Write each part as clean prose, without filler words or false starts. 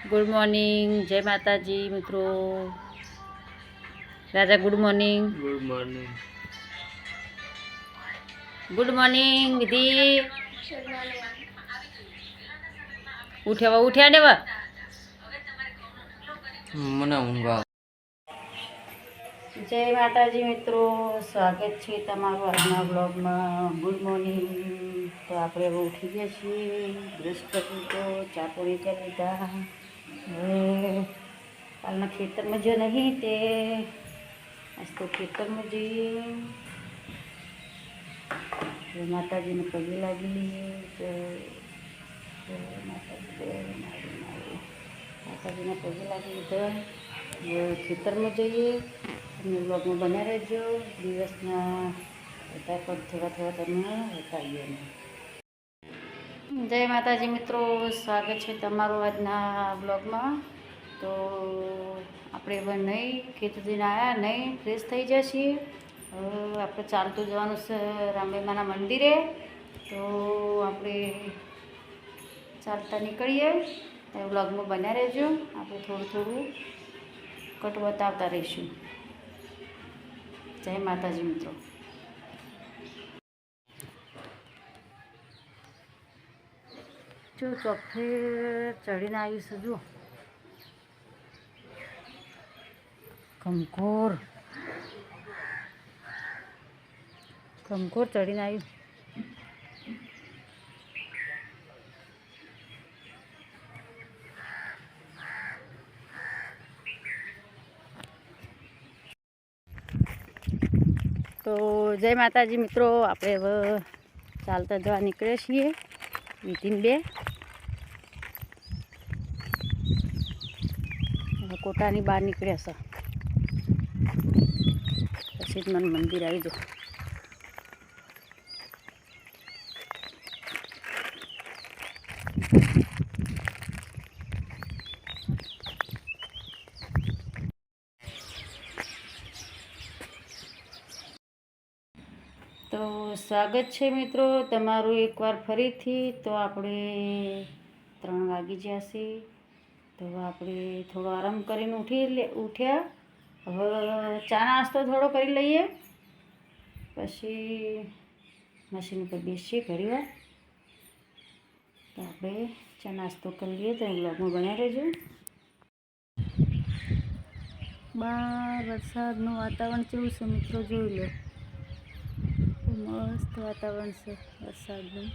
Good morning, जय माताजी मित्रों। राजा good morning. Good morning. Good morning Vidhi. उठ्या उठ्या देवा મને ઊંઘ આવે। જય માતાજી મિત્રો, સ્વાગત છે તમારું આજના બ્લોગમાં। Good morning. તો આપણે હવે ઉઠી ગયા છીએ, બ્રશ કરી લીધો, ચા પોણી કરી લીધા। હવે કાલના ખેતરમાં જો નહીં તે આજ તો ખેતરમાં જઈએ, માતાજીને પગે લાગી લઈએ। તો માતાજીને પગે લાગી લીધા। હવે ખેતરમાં જઈએ, તમે બ્લોગમાં બન્યા રહેજો। દિવસના ફટાફટ થોડા થોડા તમે બતાવીએ। જય માતાજી મિત્રો, સ્વાગત છે તમારું આજના બ્લોગમાં। તો આપણે હવે નહીં ખેતરથી આવ્યા, નહીં ફ્રેશ થઈ જાય છીએ। હવે આપણે ચાલતું જવાનું છે રામદેવમાના મંદિરે। તો આપણે ચાલતા નીકળીએ, તો બ્લોગમાં બન્યા રહેજો। આપણે થોડું થોડું કટ બતાવતા રહીશું। જય માતાજી મિત્રો। જો ચોફે ચડીને આવ્યું છે, જુઓ કંકોર ચડીને આવ્યું। તો જય માતાજી મિત્રો, આપણે હવે ચાલતા જવા નીકળે છીએ વિધિન બે। કોટાની બહાર નીકળ્યા છે, પછી જ મને મંદિર આવી જાઓ। તો સ્વાગત છે મિત્રો તમારું એકવાર ફરીથી। તો આપણે 3 વાગી ગયા છે, તો આપણે થોડો આરામ કરીને ઉઠ્યા। હવે ચા નાસ્તો થોડો કરી લઈએ, પછી મશીન ઉપર બેસીએ ઘણી વાર। તો આપણે ચા નાસ્તો કરી લઈએ, તો બ્લોગમાં બન્યા રહેજો। બહાર વરસાદનું વાતાવરણ કેવું છે મિત્રો, જોઈ લો। મસ્ત વાતાવરણ છે વરસાદનું।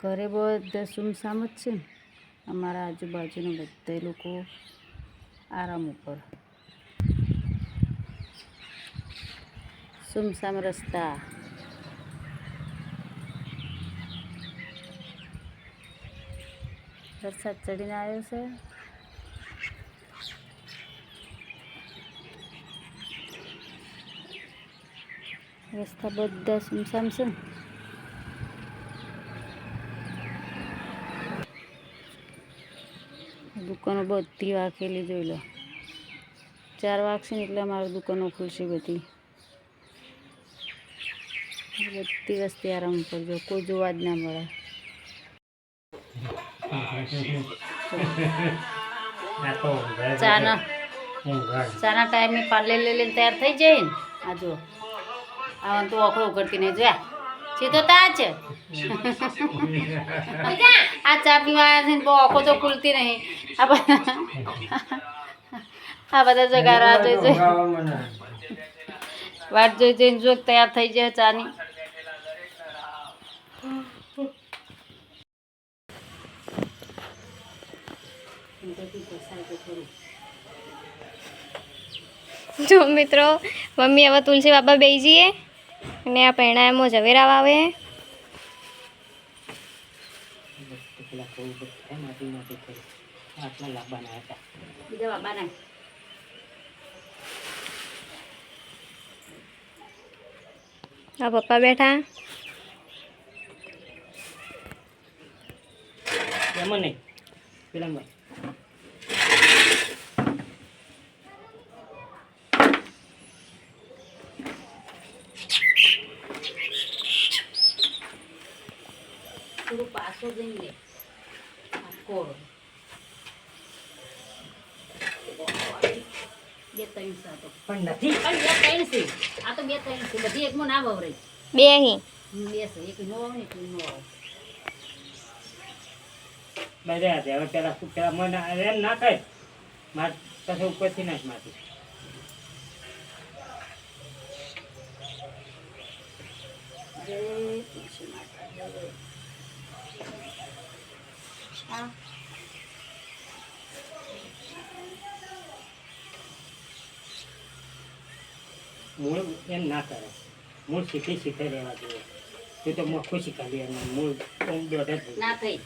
ઘરે બધા સુમસામ જ છે ને, અમારા આજુબાજુના બધા લોકો આરામ ઉપર। સુમસામ રસ્તા, વરસાદ ચડીને આવ્યો છે। રસ્તા બધા સુમસામ છે, દુકાનો બધી વાકેલી જોઈ લો। 4 વાગશે ને એટલે અમારી દુકાનો ખુલશે બધી વસ્તી આરામ ઉપર, જો કોઈ જોવા જ ના મળે। ચાના ટાઈમે પાર્લે લઈને તૈયાર થઈ જાય ને। આ જો આવા તો આંખો ઉઘડતી નહીં, જોયા સીધો તા છે। આ ચા પીવા આવ્યા છે ને બહુ આંખો તો ખુલતી નહીં। આ બધા જગા રાહ જોઈ વાટ જોઈ જઈને જો તૈયાર થઈ જાય ચાની। જો મિત્રો, મમ્મી હવે તુલસી બાબા બેસી જઈએ અને આ પહેણાયામાં ઝવેરા વાવે। આ પપ્પા બેઠા। મને પેલા દઈએ કોળો બે ત્રણ સાતો પણ નથી પણ બે ત્રણ છે આ તો બે ત્રણ છે બધી એકમાં ના વવરાય બે અહીં બે છે એક નો આવે ને એક નો આવે બધા હવે પેલા મને એમ ના થાય માર પછી ઉપરથી નાખ માથી જય તુલસી માતા જય. આ મૂળ એમ ના કરે મૂળ શીખે રહેવા જોઈએ તું તો મોખું શીખાડી એમ મૂળ દોઢ જ ના થઈ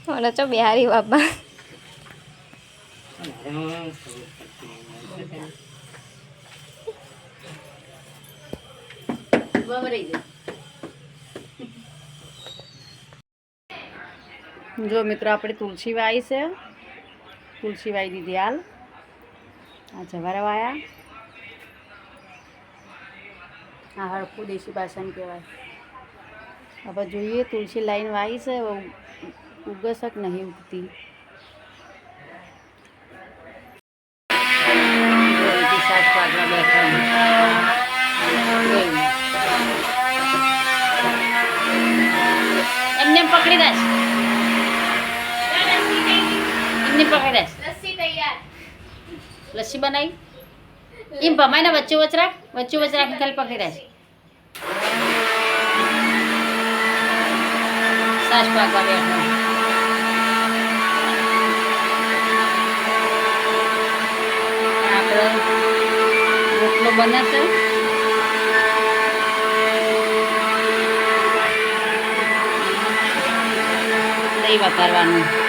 ઓલો ચો બિહારી બાપા વવરાઈ જાય. જો મિત્રો આપણે તુલસી વાવી છે તુલસી વાવી દીધી હાલ આ જવારા વાયા આ હળખું દેશી ભાષામાં કહેવાય હવે જોઈએ તુલસી લાઈન વાવી છે ઉગસક નહીં ઉગતી શાક પાકવા બેઠા એમને પકડી દે એમને પકડી દે લસ્સી બનાવી એમ ભમાઈને વચ્ચે વચ્ચે રાખી ખાલી પકડી દે સાસ પાકવા બેઠા આપણે રોટલો બને છે દહીં વઘારવાનું